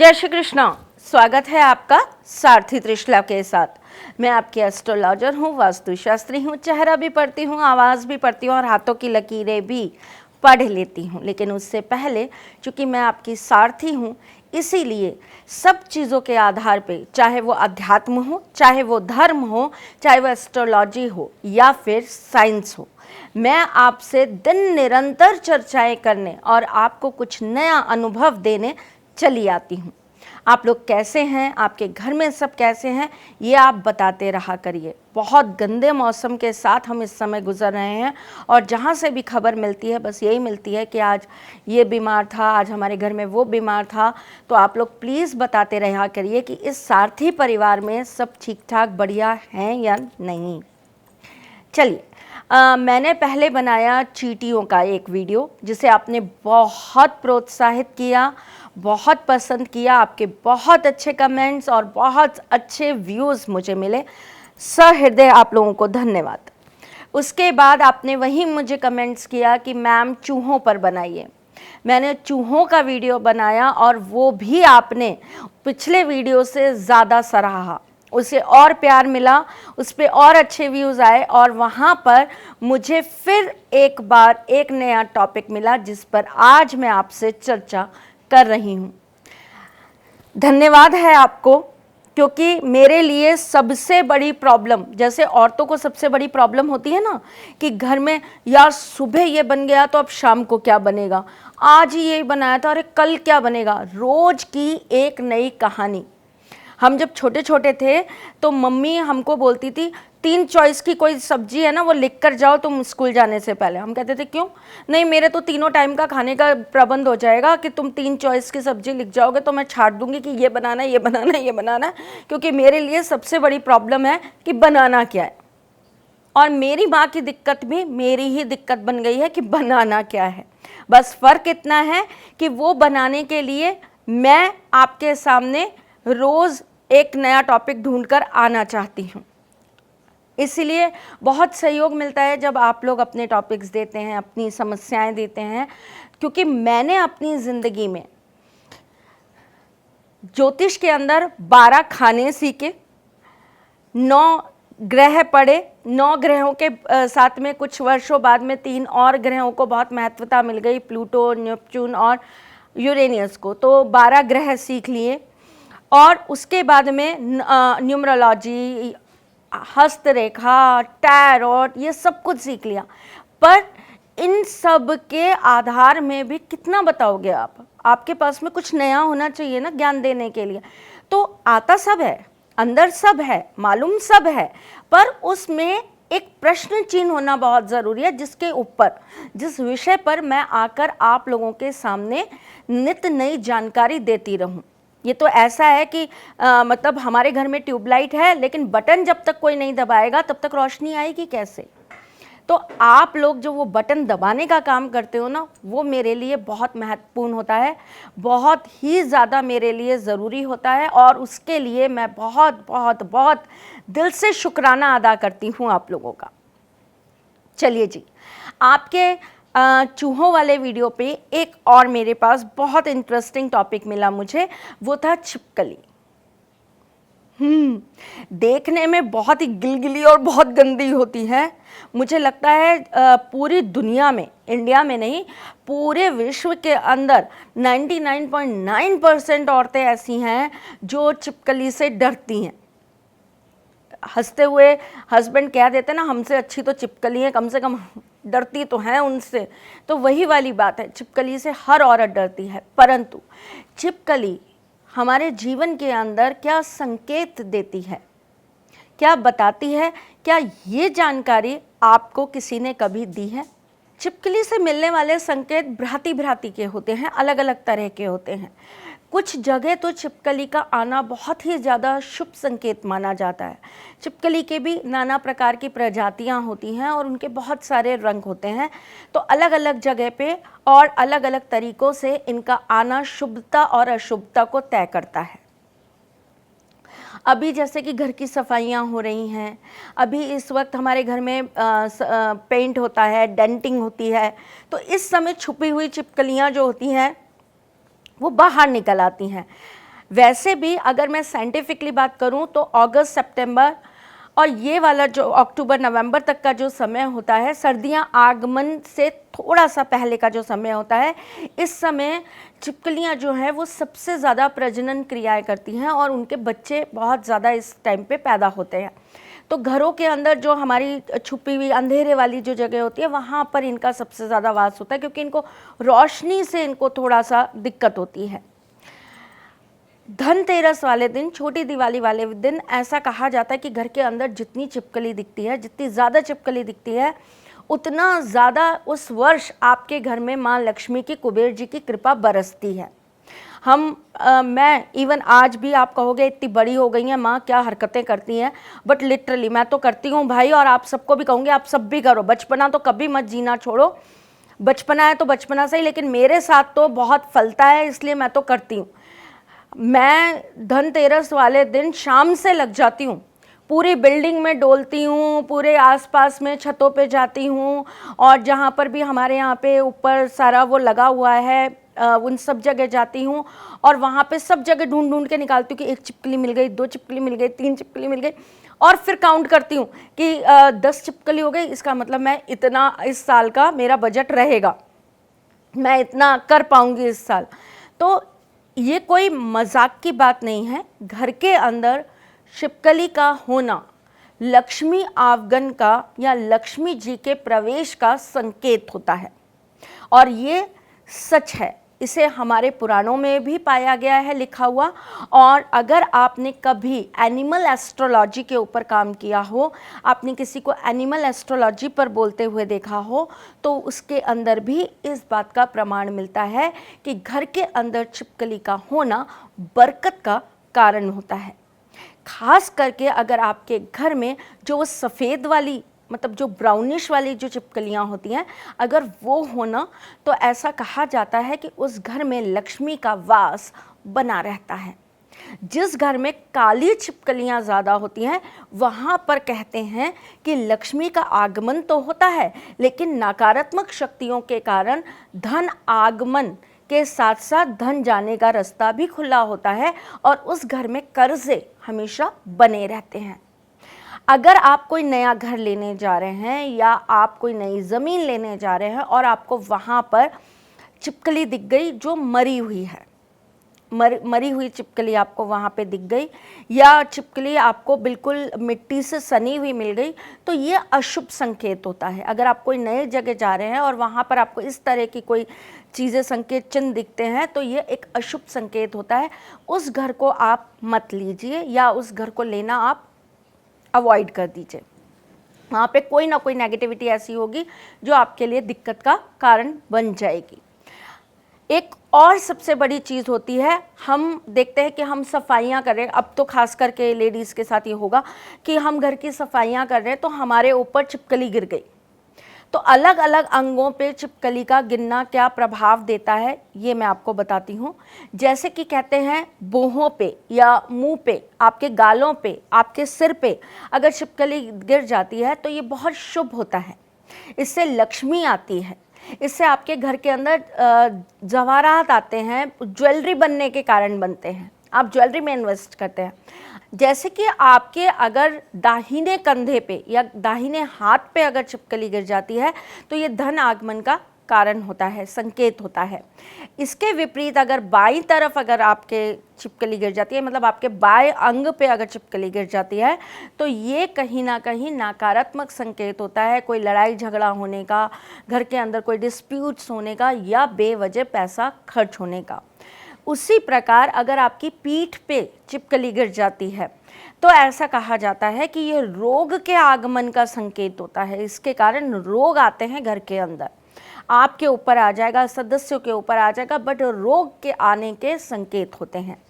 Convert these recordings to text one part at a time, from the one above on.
जय श्री कृष्णा। स्वागत है आपका सारथी त्रिशला के साथ। मैं आपकी एस्ट्रोलॉजर हूँ, वास्तुशास्त्री हूँ, चेहरा भी पढ़ती हूँ, आवाज़ भी पढ़ती हूँ और हाथों की लकीरें भी पढ़ लेती हूँ। लेकिन उससे पहले चूँकि मैं आपकी सारथी हूँ, इसीलिए सब चीज़ों के आधार पे, चाहे वो अध्यात्म हो, चाहे वो धर्म हो, चाहे वो एस्ट्रोलॉजी हो या फिर साइंस हो, मैं आपसे दिन निरंतर चर्चाएं करने और आपको कुछ नया अनुभव देने चली आती हूँ। आप लोग कैसे हैं, आपके घर में सब कैसे हैं, ये आप बताते रहा करिए। बहुत गंदे मौसम के साथ हम इस समय गुजर रहे हैं और जहाँ से भी खबर मिलती है बस यही मिलती है कि आज ये बीमार था, आज हमारे घर में वो बीमार था। तो आप लोग प्लीज़ बताते रहा करिए कि इस सारथी परिवार में सब ठीक ठाक बढ़िया हैं या नहीं। चलिए, मैंने पहले बनाया चींटियों का एक वीडियो जिसे आपने बहुत प्रोत्साहित किया, बहुत पसंद किया, आपके बहुत अच्छे कमेंट्स और बहुत अच्छे व्यूज़ मुझे मिले। सहृदय आप लोगों को धन्यवाद। उसके बाद आपने वही मुझे कमेंट्स किया कि मैम चूहों पर बनाइए। मैंने चूहों का वीडियो बनाया और वो भी आपने पिछले वीडियो से ज़्यादा सराहा, उसे और प्यार मिला, उस पर और अच्छे व्यूज़ आए और वहाँ पर मुझे फिर एक बार एक नया टॉपिक मिला जिस पर आज मैं आपसे चर्चा कर रही हूँ। धन्यवाद है आपको, क्योंकि मेरे लिए सबसे बड़ी प्रॉब्लम, जैसे औरतों को सबसे बड़ी प्रॉब्लम होती है ना कि घर में यार सुबह ये बन गया तो अब शाम को क्या बनेगा, आज ही यही बनाया था, अरे कल क्या बनेगा, रोज़ की एक नई कहानी। हम जब छोटे छोटे थे तो मम्मी हमको बोलती थी 3 चॉइस की कोई सब्जी है ना वो लिख कर जाओ तुम स्कूल जाने से पहले। हम कहते थे क्यों? नहीं, मेरे तो तीनों टाइम का खाने का प्रबंध हो जाएगा कि तुम 3 चॉइस की सब्जी लिख जाओगे तो मैं छाट दूंगी कि ये बनाना है, ये बनाना है, ये बनाना है, क्योंकि मेरे लिए सबसे बड़ी प्रॉब्लम है कि बनाना क्या है। और मेरी माँ की दिक्कत भी मेरी ही दिक्कत बन गई है कि बनाना क्या है। बस फ़र्क इतना है कि वो बनाने के लिए मैं आपके सामने रोज़ एक नया टॉपिक ढूंढकर आना चाहती हूँ। इसीलिए बहुत सहयोग मिलता है जब आप लोग अपने टॉपिक्स देते हैं, अपनी समस्याएं देते हैं, क्योंकि मैंने अपनी ज़िंदगी में ज्योतिष के अंदर 12 खाने सीखे, 9 ग्रह पढ़े, 9 ग्रहों के साथ में कुछ वर्षों बाद में 3 और ग्रहों को बहुत महत्वता मिल गई, प्लूटो, नेपच्यून और यूरेनियस को। तो 12 ग्रह सीख लिए और उसके बाद में न्यूमरोलॉजी, हस्तरेखा, टैरोट, ये सब कुछ सीख लिया। पर इन सब के आधार में भी कितना बताओगे आप? आपके पास में कुछ नया होना चाहिए ना ज्ञान देने के लिए। तो आता सब है, अंदर सब है, मालूम सब है, पर उसमें एक प्रश्न चिन्ह होना बहुत ज़रूरी है, जिसके ऊपर, जिस विषय पर मैं आकर आप लोगों के सामने नित नई जानकारी देती रहूं। ये तो ऐसा है कि मतलब हमारे घर में ट्यूबलाइट है, लेकिन बटन जब तक कोई नहीं दबाएगा तब तक रोशनी आएगी कैसे? तो आप लोग जो वो बटन दबाने का काम करते हो ना, वो मेरे लिए बहुत महत्वपूर्ण होता है, बहुत ही ज़्यादा मेरे लिए ज़रूरी होता है और उसके लिए मैं बहुत बहुत बहुत दिल से शुक्राना अदा करती हूँ आप लोगों का। चलिए जी, आपके चूहों वाले वीडियो पे एक और मेरे पास बहुत इंटरेस्टिंग टॉपिक मिला मुझे, वो था छिपकली। देखने में बहुत ही गिलगिली और बहुत गंदी होती है। मुझे लगता है पूरी दुनिया में, इंडिया में नहीं, पूरे विश्व के अंदर 99.9% औरतें ऐसी हैं जो छिपकली से डरती हैं। हंसते हुए हस्बैंड कह देते ना, हमसे अच्छी तो छिपकली है, कम से कम डरती तो हैं उनसे। तो वही वाली बात है, छिपकली से हर औरत डरती है। परंतु छिपकली हमारे जीवन के अंदर क्या संकेत देती है, क्या बताती है, क्या ये जानकारी आपको किसी ने कभी दी है? छिपकली से मिलने वाले संकेत भ्रांति भ्रांति के होते हैं, अलग अलग तरह के होते हैं। कुछ जगह तो छिपकली का आना बहुत ही ज़्यादा शुभ संकेत माना जाता है। छिपकली के भी नाना प्रकार की प्रजातियां होती हैं और उनके बहुत सारे रंग होते हैं। तो अलग अलग जगह पे और अलग अलग तरीक़ों से इनका आना शुभता और अशुभता को तय करता है। अभी जैसे कि घर की सफाइयाँ हो रही हैं, अभी इस वक्त हमारे घर में पेंट होता है, डेंटिंग होती है, तो इस समय छुपी हुई छिपकलियाँ जो होती हैं वो बाहर निकल आती हैं। वैसे भी अगर मैं साइंटिफिकली बात करूं तो अगस्त सितंबर और ये वाला जो अक्टूबर नवंबर तक का जो समय होता है, सर्दियां आगमन से थोड़ा सा पहले का जो समय होता है, इस समय छिपकलियां जो हैं वो सबसे ज़्यादा प्रजनन क्रियाएं करती हैं और उनके बच्चे बहुत ज़्यादा इस टाइम पे पैदा होते हैं। तो घरों के अंदर जो हमारी छुपी हुई अंधेरे वाली जो जगह होती है, वहाँ पर इनका सबसे ज़्यादा वास होता है, क्योंकि इनको रोशनी से इनको थोड़ा सा दिक्कत होती है। धनतेरस वाले दिन, छोटी दिवाली वाले दिन ऐसा कहा जाता है कि घर के अंदर जितनी छिपकली दिखती है, जितनी ज़्यादा छिपकली दिखती है, उतना ज़्यादा उस वर्ष आपके घर में माँ लक्ष्मी की, कुबेर जी की कृपा बरसती है। मैं इवन आज भी आप कहोगे इतनी बड़ी हो गई हैं माँ, क्या हरकतें करती हैं, बट लिटरली मैं तो करती हूँ भाई, और आप सबको भी कहूँगी आप सब भी करो। बचपना तो कभी मत जीना छोड़ो, बचपना है तो बचपना सही, लेकिन मेरे साथ तो बहुत फलता है, इसलिए मैं तो करती हूँ। मैं धनतेरस वाले दिन शाम से लग जाती हूँ, पूरी बिल्डिंग में डोलती हूँ, पूरे आसपास में छतों पे जाती हूँ, और जहाँ पर भी हमारे यहाँ पे ऊपर सारा वो लगा हुआ है उन सब जगह जाती हूँ, और वहाँ पे सब जगह ढूंढ ढूंढ के निकालती हूँ कि एक छिपकली मिल गई, 2 छिपकली मिल गई, 3 छिपकली मिल गई, और फिर काउंट करती हूँ कि 10 छिपकली हो गई, इसका मतलब मैं इतना इस साल का मेरा बजट रहेगा, मैं इतना कर पाऊँगी इस साल। तो ये कोई मजाक की बात नहीं है। घर के अंदर छिपकली का होना लक्ष्मी आगमन का या लक्ष्मी जी के प्रवेश का संकेत होता है, और ये सच है। इसे हमारे पुराणों में भी पाया गया है लिखा हुआ। और अगर आपने कभी एनिमल एस्ट्रोलॉजी के ऊपर काम किया हो, आपने किसी को एनिमल एस्ट्रोलॉजी पर बोलते हुए देखा हो, तो उसके अंदर भी इस बात का प्रमाण मिलता है कि घर के अंदर छिपकली का होना बरकत का कारण होता है। खास करके अगर आपके घर में जो वो सफ़ेद वाली, मतलब जो ब्राउनिश वाली जो छिपकलियाँ होती हैं, अगर वो होना, तो ऐसा कहा जाता है कि उस घर में लक्ष्मी का वास बना रहता है। जिस घर में काली छिपकलियाँ ज़्यादा होती हैं, वहाँ पर कहते हैं कि लक्ष्मी का आगमन तो होता है, लेकिन नकारात्मक शक्तियों के कारण धन आगमन के साथ साथ धन जाने का रास्ता भी खुला होता है, और उस घर में कर्जे हमेशा बने रहते हैं। अगर आप कोई नया घर लेने जा रहे हैं या आप कोई नई ज़मीन लेने जा रहे हैं और आपको वहाँ पर छिपकली दिख गई जो मरी हुई है, मरी हुई छिपकली आपको वहाँ पे दिख गई, या छिपकली आपको बिल्कुल मिट्टी से सनी हुई मिल गई, तो ये अशुभ संकेत होता है। अगर आप कोई नए जगह जा रहे हैं और वहाँ पर आपको इस तरह की कोई चीज़ें, संकेत चिन्ह दिखते हैं, तो ये एक अशुभ संकेत होता है। उस घर को आप मत लीजिए, या उस घर को लेना आप अवॉइड कर दीजिए। वहाँ पे कोई ना कोई नेगेटिविटी ऐसी होगी जो आपके लिए दिक्कत का कारण बन जाएगी। एक और सबसे बड़ी चीज़ होती है, हम देखते हैं कि हम सफाइयाँ कर रहे हैं, अब तो खास करके लेडीज़ के साथ ये होगा कि हम घर की सफाइयाँ कर रहे हैं तो हमारे ऊपर छिपकली गिर गई। तो अलग अलग अंगों पे छिपकली का गिरना क्या प्रभाव देता है, ये मैं आपको बताती हूँ। जैसे कि कहते हैं भौहों पे या मुंह पे, आपके गालों पे, आपके सिर पे अगर छिपकली गिर जाती है तो ये बहुत शुभ होता है, इससे लक्ष्मी आती है, इससे आपके घर के अंदर जवाहरात आते हैं, ज्वेलरी बनने के कारण बनते हैं, आप ज्वेलरी में इन्वेस्ट करते हैं। जैसे कि आपके अगर दाहिने कंधे पे या दाहिने हाथ पे अगर छिपकली गिर जाती है तो ये धन आगमन का कारण होता है, संकेत होता है। इसके विपरीत अगर बाईं तरफ अगर आपके छिपकली गिर जाती है, मतलब आपके बाएं अंग पे अगर छिपकली गिर जाती है, तो ये कहीं ना कहीं नकारात्मक संकेत होता है, कोई लड़ाई झगड़ा होने का, घर के अंदर कोई डिस्प्यूट्स होने का, या बेवजह पैसा खर्च होने का। उसी प्रकार अगर आपकी पीठ पे छिपकली गिर जाती है तो ऐसा कहा जाता है कि यह रोग के आगमन का संकेत होता है, इसके कारण रोग आते हैं घर के अंदर, आपके ऊपर आ जाएगा, सदस्यों के ऊपर आ जाएगा, बट रोग के आने के संकेत होते हैं।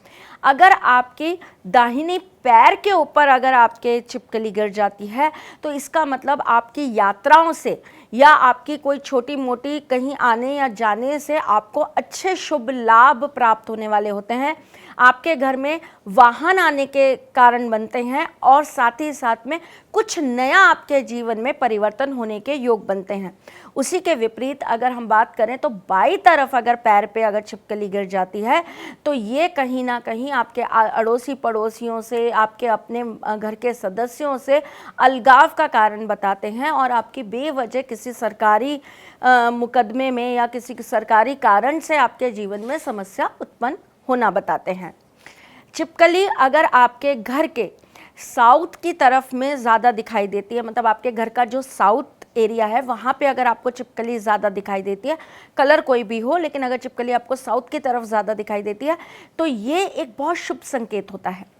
अगर आपकी दाहिनी पैर के ऊपर अगर आपके छिपकली गिर जाती है तो इसका मतलब आपकी यात्राओं से या आपकी कोई छोटी मोटी कहीं आने या जाने से आपको अच्छे शुभ लाभ प्राप्त होने वाले होते हैं। आपके घर में वाहन आने के कारण बनते हैं और साथ ही साथ में कुछ नया आपके जीवन में परिवर्तन होने के योग बनते हैं। उसी के विपरीत अगर हम बात करें तो बाई तरफ अगर पैर पे अगर छिपकली गिर जाती है तो ये कहीं ना कहीं आपके अड़ोसी पड़ोसियों से, आपके अपने घर के सदस्यों से अलगाव का कारण बताते हैं और आपकी बेवजह किसी सरकारी मुकदमे में या किसी सरकारी कारण से आपके जीवन में समस्या उत्पन्न होना बताते हैं। छिपकली अगर आपके घर के साउथ की तरफ में ज़्यादा दिखाई देती है, मतलब आपके घर का जो साउथ एरिया है वहाँ पे अगर आपको छिपकली ज़्यादा दिखाई देती है, कलर कोई भी हो, लेकिन अगर छिपकली आपको साउथ की तरफ ज़्यादा दिखाई देती है तो ये एक बहुत शुभ संकेत होता है।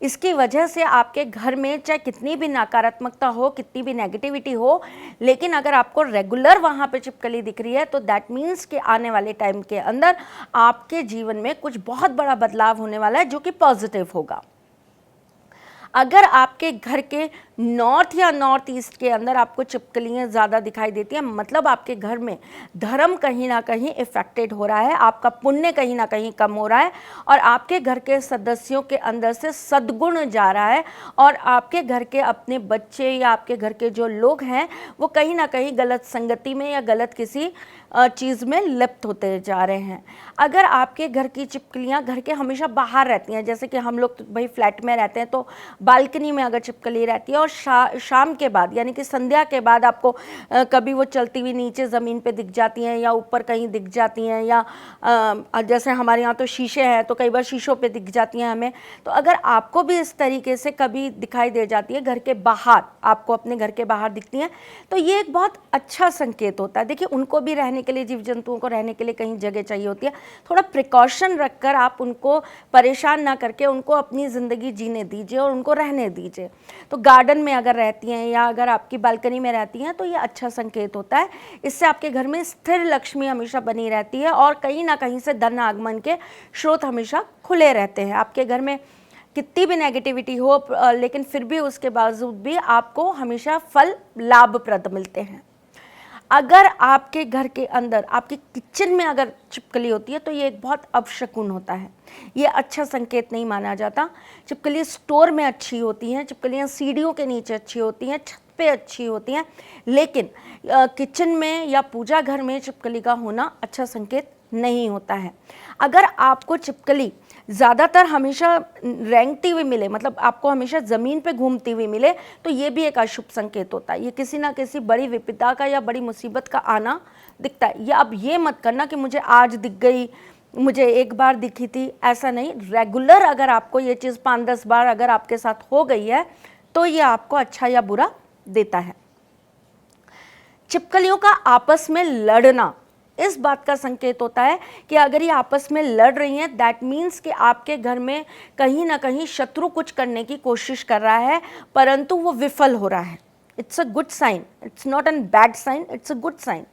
इसकी वजह से आपके घर में चाहे कितनी भी नकारात्मकता हो, कितनी भी नेगेटिविटी हो, लेकिन अगर आपको रेगुलर वहाँ पे छिपकली दिख रही है तो दैट मीन्स कि आने वाले टाइम के अंदर आपके जीवन में कुछ बहुत बड़ा बदलाव होने वाला है जो कि पॉजिटिव होगा। अगर आपके घर के नॉर्थ या नॉर्थ ईस्ट के अंदर आपको छिपकलियाँ ज़्यादा दिखाई देती हैं, मतलब आपके घर में धर्म कहीं ना कहीं इफेक्टेड हो रहा है, आपका पुण्य कहीं ना कहीं कम हो रहा है और आपके घर के सदस्यों के अंदर से सद्गुण जा रहा है और आपके घर के अपने बच्चे या आपके घर के जो लोग हैं वो कहीं ना कहीं गलत संगति में या गलत किसी चीज़ में लिप्त होते जा रहे हैं। अगर आपके घर की छिपकलियाँ घर के हमेशा बाहर रहती हैं, जैसे कि हम लोग तो भाई फ्लैट में रहते हैं तो बालकनी में अगर छिपकली रहती है और शाम के बाद यानी कि संध्या के बाद आपको कभी वो चलती हुई नीचे ज़मीन पे दिख जाती हैं या ऊपर कहीं दिख जाती हैं या जैसे हमारे यहाँ तो शीशे हैं तो कई बार शीशों पे दिख जाती हैं हमें, तो अगर आपको भी इस तरीके से कभी दिखाई दे जाती है घर के बाहर, आपको अपने घर के बाहर दिखती हैं, तो ये एक बहुत अच्छा संकेत होता है। देखिए उनको भी रहने के लिए, जीव जंतुओं को रहने के लिए कहीं जगह चाहिए होती है, थोड़ा प्रिकॉशन रखकर आप उनको परेशान ना करके उनको अपनी ज़िंदगी जीने दीजिए और उनको रहने दीजिए। तो गार्डन में अगर रहती हैं या अगर आपकी बालकनी में रहती हैं तो ये अच्छा संकेत होता है। इससे आपके घर में स्थिर लक्ष्मी हमेशा बनी रहती है और कहीं ना कहीं से धन आगमन के स्रोत हमेशा खुले रहते हैं। आपके घर में कितनी भी नेगेटिविटी हो लेकिन फिर भी उसके बावजूद भी आपको हमेशा फल लाभप्रद मिलते हैं। अगर आपके घर के अंदर आपके किचन में अगर छिपकली होती है तो ये एक बहुत अपशकुन होता है, ये अच्छा संकेत नहीं माना जाता। छिपकली स्टोर में अच्छी होती हैं, छिपकलियाँ सीढ़ियों के नीचे अच्छी होती हैं, छत पे अच्छी होती हैं, लेकिन किचन में या पूजा घर में छिपकली का होना अच्छा संकेत नहीं होता है। अगर आपको छिपकली ज़्यादातर हमेशा रेंगती हुई मिले, मतलब आपको हमेशा ज़मीन पे घूमती हुई मिले, तो ये भी एक अशुभ संकेत होता है। ये किसी ना किसी बड़ी विपदा का या बड़ी मुसीबत का आना दिखता है। या अब ये मत करना कि मुझे आज दिख गई, मुझे एक बार दिखी थी, ऐसा नहीं। रेगुलर अगर आपको ये चीज़ 5-10 बार अगर आपके साथ हो गई है तो ये आपको अच्छा या बुरा देता है। छिपकलियों का आपस में लड़ना इस बात का संकेत होता है कि अगर ये आपस में लड़ रही हैं दैट मीन्स कि आपके घर में कहीं ना कहीं शत्रु कुछ करने की कोशिश कर रहा है परंतु वो विफल हो रहा है। It's a good sign, it's not an bad sign, it's a good sign.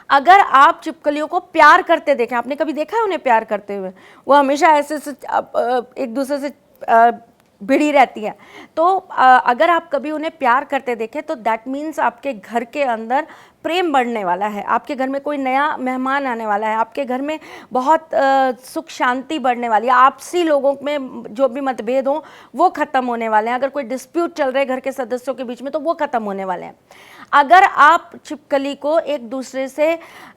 अगर आप छिपकलियों को प्यार करते देखें, आपने कभी देखा है उन्हें प्यार करते हुए, वो हमेशा ऐसे एक दूसरे से भिड़ी रहती है, तो अगर आप कभी उन्हें प्यार करते देखें तो दैट मीन्स आपके घर के अंदर प्रेम बढ़ने वाला है, आपके घर में कोई नया मेहमान आने वाला है, आपके घर में बहुत सुख शांति बढ़ने वाली है, आपसी लोगों में जो भी मतभेद हों वो ख़त्म होने वाले हैं। अगर कोई डिस्प्यूट चल रहे हैं घर के सदस्यों के बीच में तो वो ख़त्म होने वाले हैं। अगर आप छिपकली को एक दूसरे से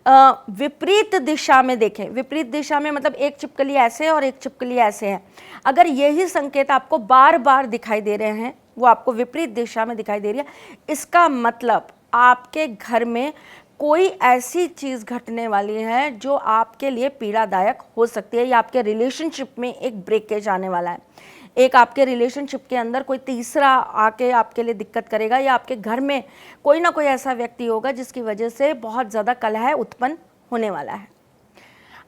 विपरीत दिशा में देखें, विपरीत दिशा में मतलब एक छिपकली ऐसे है और एक छिपकली ऐसे है, अगर यही संकेत आपको बार बार दिखाई दे रहे हैं, वो आपको विपरीत दिशा में दिखाई दे रही है, इसका मतलब आपके घर में कोई ऐसी चीज़ घटने वाली है जो आपके लिए पीड़ादायक हो सकती है या आपके रिलेशनशिप में एक ब्रेकेज आने वाला है। एक आपके रिलेशनशिप के अंदर कोई तीसरा आके आपके लिए दिक्कत करेगा या आपके घर में कोई ना कोई ऐसा व्यक्ति होगा जिसकी वजह से बहुत ज़्यादा कलह उत्पन्न होने वाला है।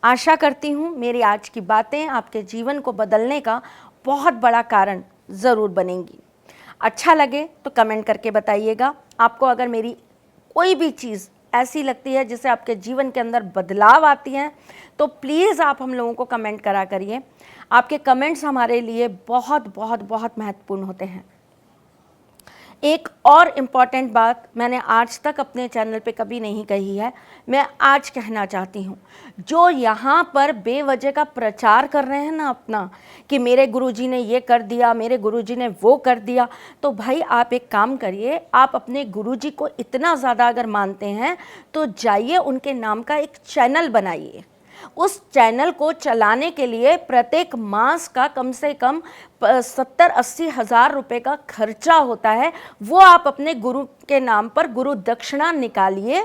आशा करती हूँ मेरी आज की बातें आपके जीवन को बदलने का बहुत बड़ा कारण ज़रूर बनेंगी। अच्छा लगे तो कमेंट करके बताइएगा। आपको अगर मेरी कोई भी चीज़ ऐसी लगती है जिससे आपके जीवन के अंदर बदलाव आती हैं, तो प्लीज़ आप हम लोगों को कमेंट करा करिए। आपके कमेंट्स हमारे लिए बहुत बहुत बहुत महत्वपूर्ण होते हैं। एक और इम्पॉर्टेंट बात मैंने आज तक अपने चैनल पे कभी नहीं कही है, मैं आज कहना चाहती हूँ। जो यहाँ पर बेवजह का प्रचार कर रहे हैं ना अपना, कि मेरे गुरुजी ने ये कर दिया, मेरे गुरुजी ने वो कर दिया, तो भाई आप एक काम करिए, आप अपने गुरुजी को इतना ज़्यादा अगर मानते हैं तो जाइए उनके नाम का एक चैनल बनाइए। उस चैनल को चलाने के लिए प्रत्येक मास का कम से कम 70-80 हज़ार रुपये का खर्चा होता है। वो आप अपने गुरु के नाम पर गुरु दक्षिणा निकालिए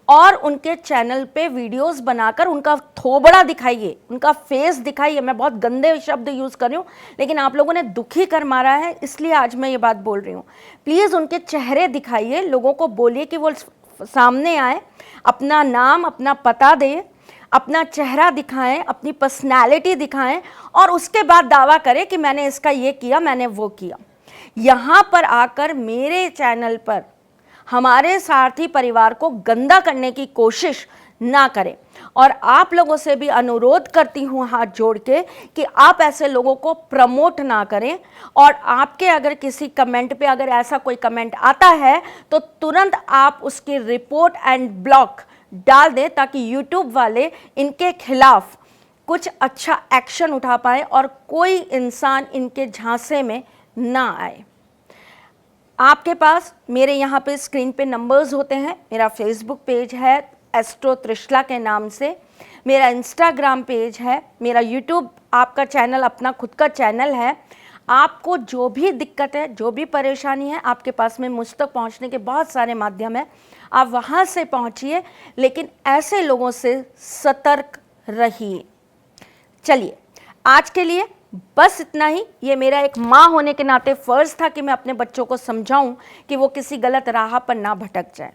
और उनके चैनल पे वीडियोस बनाकर उनका थोबड़ा दिखाइए, उनका फेस दिखाइए। मैं बहुत गंदे शब्द यूज़ कर रही हूँ, लेकिन आप लोगों ने दुखी कर मारा है, इसलिए आज मैं ये बात बोल रही हूँ। प्लीज़ उनके चेहरे दिखाइए, लोगों को बोलिए कि वो सामने आए, अपना नाम अपना पता दें, अपना चेहरा दिखाएं, अपनी पर्सनैलिटी दिखाएं और उसके बाद दावा करें कि मैंने इसका ये किया, मैंने वो किया। यहाँ पर आकर मेरे चैनल पर हमारे सारथी परिवार को गंदा करने की कोशिश ना करें। और आप लोगों से भी अनुरोध करती हूँ हाथ जोड़ के कि आप ऐसे लोगों को प्रमोट ना करें। और आपके अगर किसी कमेंट पे अगर ऐसा कोई कमेंट आता है तो तुरंत आप उसकी रिपोर्ट एंड ब्लॉक डाल दें, ताकि YouTube वाले इनके खिलाफ कुछ अच्छा एक्शन उठा पाए और कोई इंसान इनके झांसे में ना आए। आपके पास मेरे यहाँ पे स्क्रीन पे नंबर्स होते हैं। मेरा फेसबुक पेज है एस्ट्रो त्रिशला के नाम से, मेरा इंस्टाग्राम पेज है, मेरा यूट्यूब आपका चैनल अपना खुद का चैनल है। आपको जो भी दिक्कत है, जो भी परेशानी है, आपके पास में मुझ तक पहुंचने के बहुत सारे माध्यम हैं, आप वहां से पहुंचिए, लेकिन ऐसे लोगों से सतर्क रहिए। चलिए, आज के लिए बस इतना ही। ये मेरा एक माँ होने के नाते फ़र्ज़ था कि मैं अपने बच्चों को समझाऊं कि वो किसी गलत राह पर ना भटक जाए।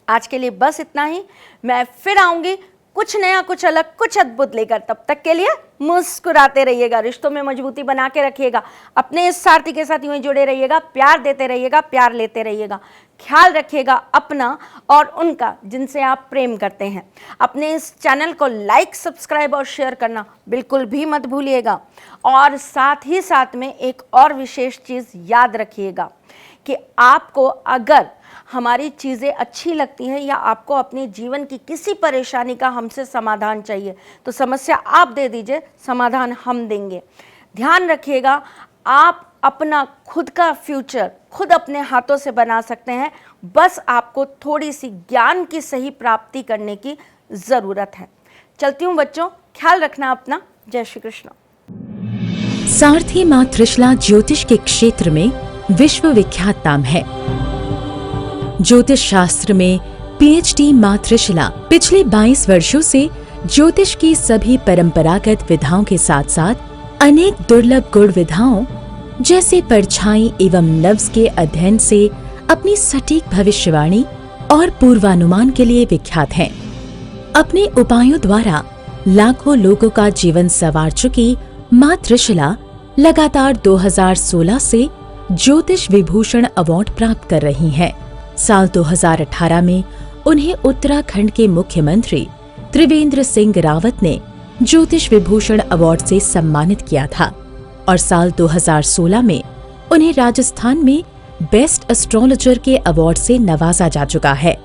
आज के लिए बस इतना ही। मैं फिर आऊँगी कुछ नया, कुछ अलग, कुछ अद्भुत लेकर। तब तक के लिए मुस्कुराते रहिएगा, रिश्तों में मजबूती बना के रखिएगा, अपने इस सारथी के साथ यूं ही जुड़े रहिएगा, प्यार देते रहिएगा, प्यार लेते रहिएगा। ख्याल रखिएगा अपना और उनका जिनसे आप प्रेम करते हैं। अपने इस चैनल को लाइक, सब्सक्राइब और शेयर करना बिल्कुल भी मत भूलिएगा। और साथ ही साथ में एक और विशेष चीज़ याद रखिएगा कि आपको अगर हमारी चीज़ें अच्छी लगती हैं या आपको अपने जीवन की किसी परेशानी का हमसे समाधान चाहिए, तो समस्या आप दे दीजिए, समाधान हम देंगे। ध्यान रखिएगा, आप अपना खुद का फ्यूचर खुद अपने हाथों से बना सकते हैं। बस आपको थोड़ी सी ज्ञान की सही प्राप्ति करने की ज़रूरत है। चलती हूँ बच्चों, ख्याल रखना अपना। जय श्री कृष्ण। सारथी माँ त्रिशला ज्योतिष के क्षेत्र में विश्व विख्यात नाम है। ज्योतिष शास्त्र में पीएचडी माँ त्रिशला पिछले 22 वर्षों से ज्योतिष की सभी परंपरागत विधाओं के साथ साथ अनेक दुर्लभ गुण विधाओं जैसे परछाई एवं नव्स के अध्ययन से अपनी सटीक भविष्यवाणी और पूर्वानुमान के लिए विख्यात हैं। अपने उपायों द्वारा लाखों लोगों का जीवन संवार चुकी माँ त्रिशला लगातार 2016 से ज्योतिष विभूषण अवार्ड प्राप्त कर रही हैं। साल 2018 में उन्हें उत्तराखंड के मुख्यमंत्री त्रिवेंद्र सिंह रावत ने ज्योतिष विभूषण अवार्ड से सम्मानित किया था और साल 2016 में उन्हें राजस्थान में बेस्ट एस्ट्रोलॉजर के अवार्ड से नवाजा जा चुका है।